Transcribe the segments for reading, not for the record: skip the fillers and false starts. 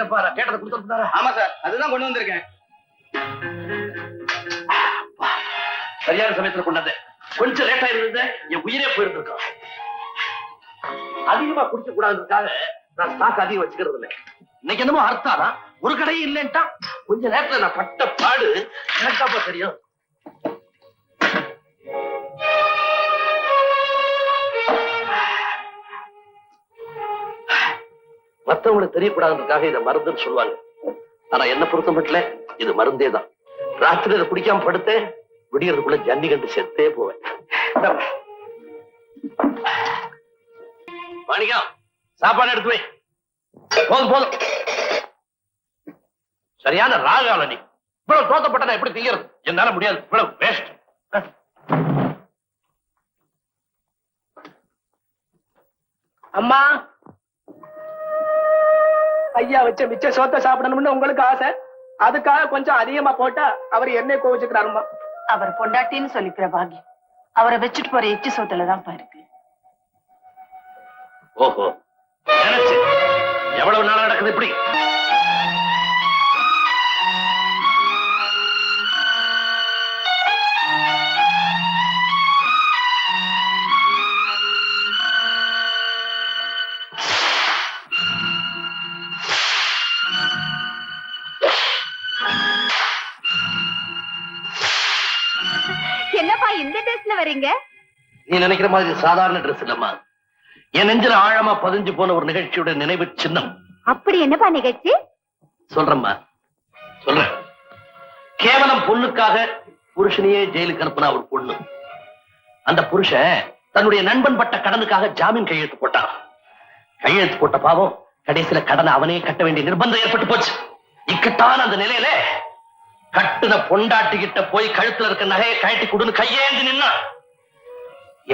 என்னப்பா கேட்டதை கொடுத்துருந்தாரா? ஆமா சார், அதுதான் கொண்டு வந்திருக்கேன். சரியான சமயத்துல கொண்டாந்து. கொஞ்சம் லேட்டா இருந்தது என் உயிரே போயிருந்திருக்கான். அதிகமா குடிக்க கூடாதுக்காக நான் ஸ்டாக் அதிகம் வச்சுக்கிறது இல்லை. இன்னைக்கு என்னமோ அர்த்தாதான் ஒரு கடையும் இல்லைன்ட்டா. கொஞ்ச நேரத்துல நான் பட்ட பாடு எனக்காப்பா தெரியும். மத்தவங்களுக்கு தெரியக்கூடாதுக்காக இதை மருந்துன்னு சொல்லுவாங்க. ஆனா என்ன பொறுத்த மட்டும் இது மருந்தே தான். ராத்திரி இதை குடிக்காம படுத்து விடியறதுக்குள்ள ஜன்னி கண்டு செத்தே போவேன். மாணிக்கம், சாப்பாடு எடுத்து வை. போதும் போதும். சரியான ராகால நீ. இவ்வளவு தோத்தப்பட்டா எப்படி திங்கிறது? என்னால முடியாது. இவ்வளவு வேஸ்ட். அம்மா, ஐயா வச்ச மிச்ச சோத்தை சாப்பிடணும்னு உங்களுக்கு ஆசை. அதுக்காக கொஞ்சம் அதிகமா போட்டா அவர் என்ன கோவிச்சுக்கிறாருமா. அவர் பொண்டாட்டின்னு சொல்லிக்கிற பாக்கியம் அவரை வச்சுட்டு போற எச்சி சோத்துலதான் இருக்கு. ஓஹோ, நினைச்சு எவ்வளவு நாளா நடக்குது இப்படி? என்னப்பா இந்த ட்ரெஸ்ல வரீங்க? நீ நினைக்கிற மாதிரி சாதாரண ட்ரெஸ் இல்லம்மா. என் நெஞ்சில ஆழமா பதிஞ்சு போன ஒரு நிகழ்ச்சியோட நினைவு சின்னம். அப்படி என்னப்பா நிகழ்ச்சி? சொல்றேம்மா, சொல்றேன். கேவலம் பொண்ணுக்காக புருஷனையே ஜெயிலுக்கு அனுப்புனா ஒரு பொண்ணு. அந்த புருஷன் தன்னுடைய நண்பன் பட்ட கடனுக்காக ஜாமீன் கையெழுத்து போட்டான். கையெழுத்து போட்ட பாவம் கடைசியில கடனை அவனே கட்ட வேண்டிய நிர்பந்தம் ஏற்பட்டு போச்சு. இக்கட்டான அந்த நிலையில கட்டுன பொண்டாட்டி கிட்ட போய் கழுத்துல இருக்க நகையை கழட்டி கொடுன்னு கையேந்தி நின்னா.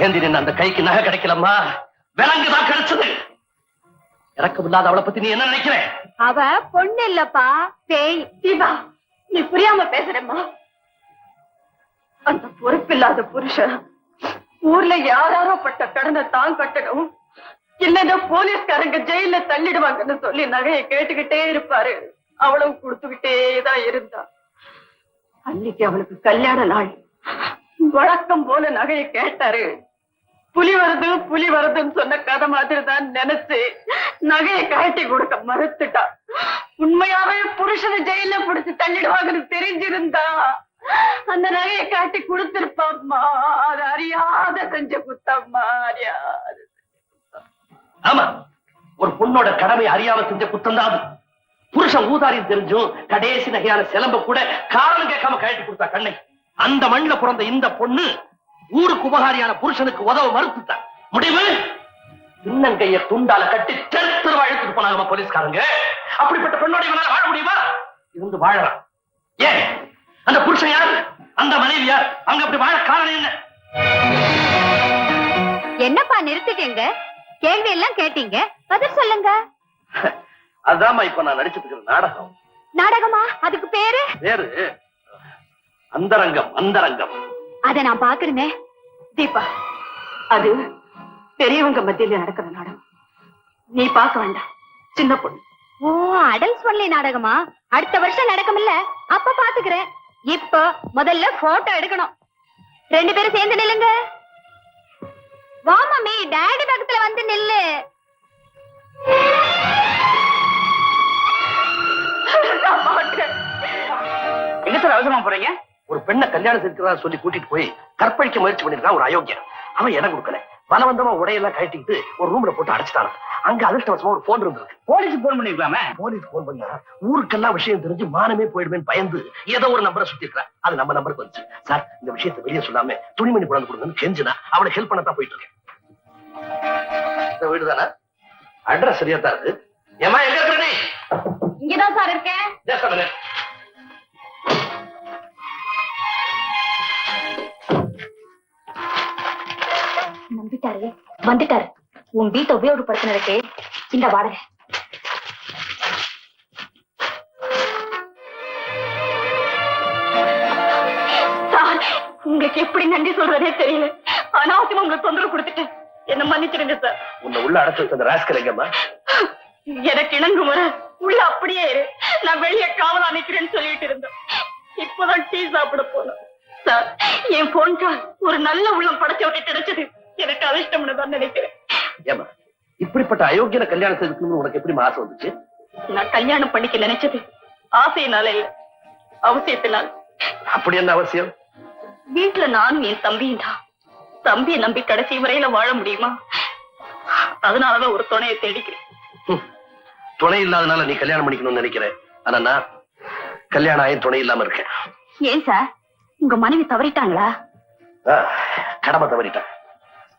ஏந்தி நின்ன அந்த கைக்கு நகை கிடைக்கலம்மா, விலங்குதான் கிடைச்சது. இறக்கமில்லாத அவளை பத்தி நீ என்ன நினைக்கிற? அவ பொண்ணு இல்லப்பா, பேய். தீபா, நீ புரியாம பேசுறேம்மா. அந்த பொறுப்பில்லாத புருஷன் ஊர்ல யாராரோ பட்ட கடனை தான் கட்டணும், இல்லன்னா போலீஸ்காரங்க ஜெயில தள்ளிடுவாங்கன்னு சொல்லி நகையை கேட்டுக்கிட்டே இருப்பாரு. அவளும் கொடுத்துக்கிட்டேதான் இருந்தா. அன்னைக்கு அவளுக்கு கல்யாண நாள். வழக்கம் போல நகையை கேட்டாரு. புலி வருதுன்னு சொன்ன கதை மாதிரி தான் நினைச்சு நகையை கட்டி கொடுக்க மறுத்துட்டா. உண்மையாவே புருஷனை ஜெயில பிடிச்சு தள்ளிடுவாங்கன்னு தெரிஞ்சிருந்தா அந்த நகையை காட்டி கொடுத்திருப்பாம்மா. அது அறியாத செஞ்ச குத்தம்மா, அறியாத. ஆமா, ஒரு பொண்ணோட கடமை அறியாம செஞ்ச குத்தம் தான் அது. புருஷன் ஊதாரியும் தெரிஞ்சும் கடைசி நகையான சிலம்ப கூட காரணம் கேட்காம கழட்டி கொடுத்தா கண்ணை. அந்த மண்ணில பிறந்த இந்த பொண்ணு ஊருக்கு உபகாரியான புருஷனுக்கு உதவ மறுத்துட்டான். முடிவு பின்னங்கைய துண்டால கட்டி தெருவா இழுத்துட்டு போனாங்க போலீஸ்காரங்க. அப்படிப்பட்ட பெண்ணோட இவனால வாழ முடியுமா? இருந்து வாழறான். ஏன் அந்த புருஷன் யார், அந்த மனைவி யார், அவங்க அப்படி வாழ காரணம் என்ன? என்னப்பா நிறுத்திட்டீங்க? கேள்வி எல்லாம் கேட்டீங்க, பதில் சொல்லுங்க. அதாமா இப்ப நான் நடிச்சிட்டு இருக்கிற நாடகம். நாடகமா? அதுக்கு பேரு அந்தரங்கம். அந்தரங்கம் அத நான் பாக்குறேனே. தீபா, அது பெரியவங்க மத்தியில நடக்கிற நாடகம். நீ பார்க்க வேண்டாம், சின்ன பொண்ணு. ஓ, அடல் சொல்லி நாடகமா? அடுத்த வருஷம் நடக்கும் இல்ல, அப்ப பாத்துக்கிறேன். இப்ப முதல்ல போட்டோ எடுக்கணும். 2 பேரும் சேர்ந்து நில்லுங்க. வா மம்மி, டாடி பக்கத்துல வந்து நில்லு. எங்க சார் அவசரமா போறீங்க? ஒரு பெண்ணை கல்யாணம் செஞ்சுக்கிறதா சொல்லி கூட்டிட்டு போய் கற்பழிக்க முயற்சி பண்ணிருக்கான் ஒரு அயோக்கியம். அவன் இடம் கொடுக்கல. பலவந்தமா உடையெல்லாம் கட்டிட்டு ஒரு ரூம்ல போட்டு அடைச்சிட்டான். அங்க அதிர்ஷ்டவசமா ஒரு போன் இருந்திருக்கு. போலீஸுக்கு போன் பண்ணிருக்கலாமே. போலீஸ் போன் பண்ணா ஊருக்கெல்லாம் விஷயம் தெரிஞ்சு மானமே போயிடுவேன்னு பயந்து ஏதோ ஒரு நம்பரை சுத்தி இருக்கிறான். அது நம்ம நம்பருக்கு வந்துச்சு. சார், இந்த விஷயத்தை வெளியே சொல்லாம துணிமணி கொண்டு கொடுங்கன்னு கெஞ்சினா அவளை ஹெல்ப் பண்ணத்தான் போயிட்டு இருக்கேன். இந்த வீடு தானே? அட்ரஸ் சரியா தான் இருக்கு. ஏமா எங்க இருக்க நீ? இங்கதான் சார் இருக்கேன். நம்பிட்டாரு, வந்துட்டாரு. உன் வீட்டை உபயோகப்படுத்தினதுக்கு இந்த வாடகை. உங்களுக்கு எப்படி நன்றி சொல்றதே தெரியல. அனாவசியமா உங்களுக்கு தொந்தரவு கொடுத்துட்டேன். என்ன மன்னிச்சிருங்க சார். உன்னை உள்ள அடைச்சு வச்ச ராஸ்கல் எங்கம்மா? எனக்கு இணங்கு முறை உள்ள அப்படியே இரு, நான் வெளியே காவலா நிக்கிறேன்னு சொல்லிட்டு இருந்தேன். இப்பதான் டீ சாப்பிட போனோம் சார். என் போன் கால் ஒரு நல்ல உள்ளம் படைச்சவரை கிடைச்சது எனக்கு அதிர்ஷ்டம்னு தான் நினைக்கிறேன். ஏமா இப்படிப்பட்ட அயோக்கியன கல்யாணம் செய்துக்கணும்னு உனக்கு எப்படி ஆசை வந்துச்சு? நான் கல்யாணம் பண்ணிக்க நினைச்சது ஆசையினால இல்ல, அவசியத்தினால். அப்படி என்ன அவசியம்? வீட்டுல நானும் என் தம்பியும் தான். தம்பியை நம்பி கடைசி வரையில வாழ முடியுமா? அதனாலதான் ஒரு துணையை தேடிக்கிறேன். துணை இல்லாதனால நீ கல்யாணம் பண்ணிக்கணும்னு நினைக்கிற. ஆனா நான் கல்யாணம் ஆகி துணை இல்லாம இருக்கேன். ஏன் சார், உங்க மனைவி தவறிட்டாங்களா? கடமை தவறிட்டான்.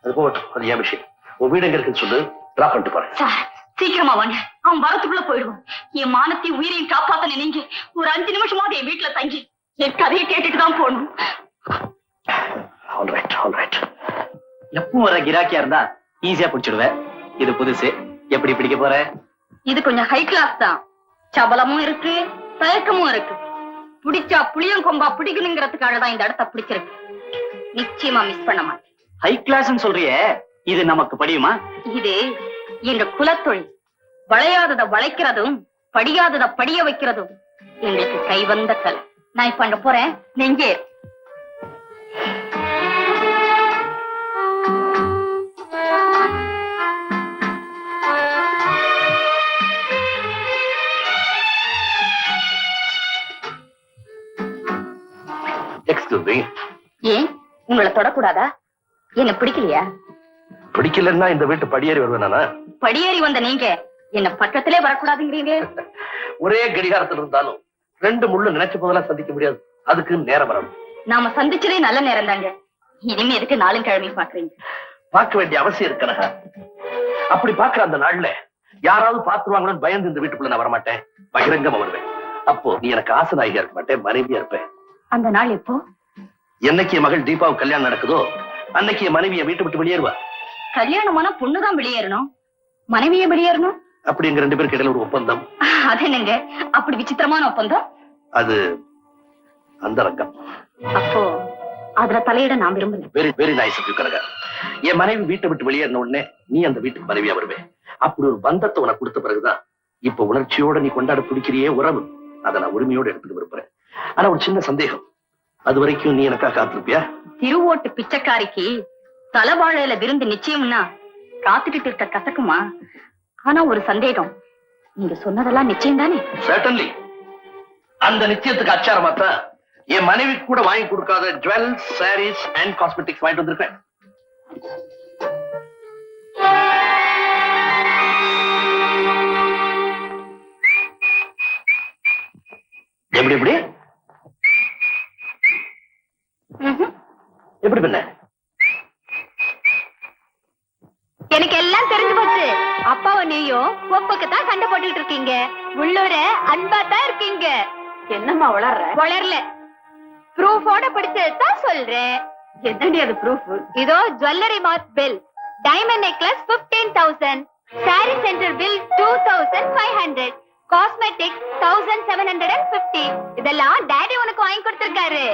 அது போகட்டும், அது ஏன் விஷயம். உன் வீடு எங்க இருக்குன்னு சொல்லு, டிராப் பண்ணிட்டு போறேன். சார் சீக்கிரமா வாங்க, அவன் வரத்துக்குள்ள போயிடுவான். என் மானத்தையும் உயிரையும் காப்பாத்த நினைங்க. ஒரு 5 நிமிஷமாவது என் வீட்டுல தங்கி என் கதையை கேட்டுட்டு தான் போகணும். எப்பவும் வர கிராக்கியா இருந்தா ஈஸியா பிடிச்சிடுவேன். இது புதுசு, எப்படி பிடிக்க போற? இது கொஞ்சம் ஹை கிளாஸ் தான். சபலமும் இருக்கு, தயக்கமும் இருக்கு. பிடிச்சா புளியம் கொம்பா பிடிக்கணுங்கிறதுக்காக தான் இந்த இடத்த பிடிச்சிருக்கு. நிச்சயமா மிஸ் பண்ண மாட்டேன். ஹை கிளாஸ் சொல்றியே, இது நமக்கு படியுமா? இது எங்க குலத்தொழில். வளையாதத வளைக்கிறதும் படியாதத படிய வைக்கிறதும் எங்களுக்கு கைவந்த கலை. நான் இப்ப அங்க போறேன், நெஞ்சே. ஏன் உங்களை தொடக்கூடாதா? என்ன பிடிக்கலையா? பிடிக்கலன்னா இந்த வீட்டு படியேறி வருவேனா? படியேறி வந்த நீங்க என்ன பக்கத்திலே வரக்கூடாதுங்கிறீங்க. ஒரே கடிகாரத்தில் இருந்தாலும் 2 முள்ளு நினைச்ச போதெல்லாம் சந்திக்க முடியாது. அதுக்கு நேரம் வரணும். நாம சந்திச்சதே நல்ல நேரம் தாங்க. இனிமே எதுக்கு நாளும் கிழமை பாக்குறீங்க? பார்க்க வேண்டிய அவசியம் இருக்கிற. அப்படி பாக்குற அந்த நாள்ல யாராவது பாத்துருவாங்களோன்னு பயந்து இந்த வீட்டுக்குள்ள நான் வரமாட்டேன். பகிரங்கமா வருவேன். அப்போ நீ எனக்கு ஆசனாயியா இருக்க மாட்டேன், மனைவியா இருப்பேன். அந்த நாள் எப்போ? என்னைக்கு என் மகள் தீபாவுக்கு கல்யாணம் நடக்குதோ அன்னைக்கு என் மனைவியை வீட்டை விட்டு வெளியேறுவா. கல்யாணமான பொண்ணுதான் வெளியேறணும், மனைவியே வெளியேறணும். அப்படி எங்க 2 பேருக்கு இடையில ஒரு ஒப்பந்தம். அது என்னங்க அப்படி விசித்திரமான ஒப்பந்தம்? அது அந்த ரங்கம். அப்போ அதுல தலையிட நான் விரும்பல. Very very nice of you Kanaka. என் மனைவி வீட்டை விட்டு வெளியேறின உடனே நீ அந்த வீட்டுக்கு மனைவியா வருவேன். அப்படி ஒரு பந்தத்தை உனக்கு கொடுத்த பிறகுதான் இப்ப உணர்ச்சியோட நீ கொண்டாட பிடிக்கிறியே உறவு, அதை நான் உரிமையோட எடுத்துக்க விரும்புறேன். ஆனா ஒரு சின்ன சந்தேகம், அது வரைக்கும் நீ எனக்கா காத்திருப்பியா? திருவோட்டு பிச்சைக்காரிக்கு தலைவாழையில விருந்து நிச்சயம்னா காத்துக்கிட்டு இருக்க கசக்குமா? ஆனா ஒரு சந்தேகம், நீங்க சொன்னதெல்லாம் நிச்சயம் தானே? Certainly. அந்த நிச்சயத்துக்கு அச்சாரமா தான் என் மனைவி கூட வாங்கி கொடுக்காத ஜுவல்ஸ், சாரீஸ் அண்ட் காஸ்மெட்டிக்ஸ் வாங்கிட்டு வந்திருக்கேன். எப்படி எப்படி எப்படி பண்ண? எனக்கு எல்லாம் தெரிஞ்சு போச்சு. அப்பாவும் நீயும் ஒப்புக்கு தான் சண்டை போட்டுட்டு இருக்கீங்க. உள்ளூர அன்பா தான் இருக்கீங்க. என்னம்மா வளரல? ப்ரூஃபோட படிச்சதான் சொல்றேன். என்னடி அது ப்ரூஃப்? இதோ jewellery mark bill, diamond necklace 15,000, sorry centre bill 2,500, cosmetics 1,750. இதெல்லாம் டாடி உனக்கு வாங்கி கொடுத்திருக்காரு.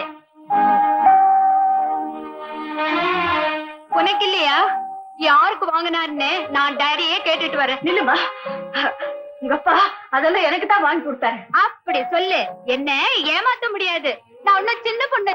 உனக்கு இல்லையா? யாருக்கு வாங்கினாருன்னு நான் டாடியே கேட்டுட்டு வரேன். நில்லுமா, உங்கப்பா அதெல்லாம் எனக்கு தான் வாங்கி கொடுத்தாரு. அப்படி சொல்லு, என்ன ஏமாத்த முடியாது. நான் ஒன்னும் சின்ன பொண்ணு.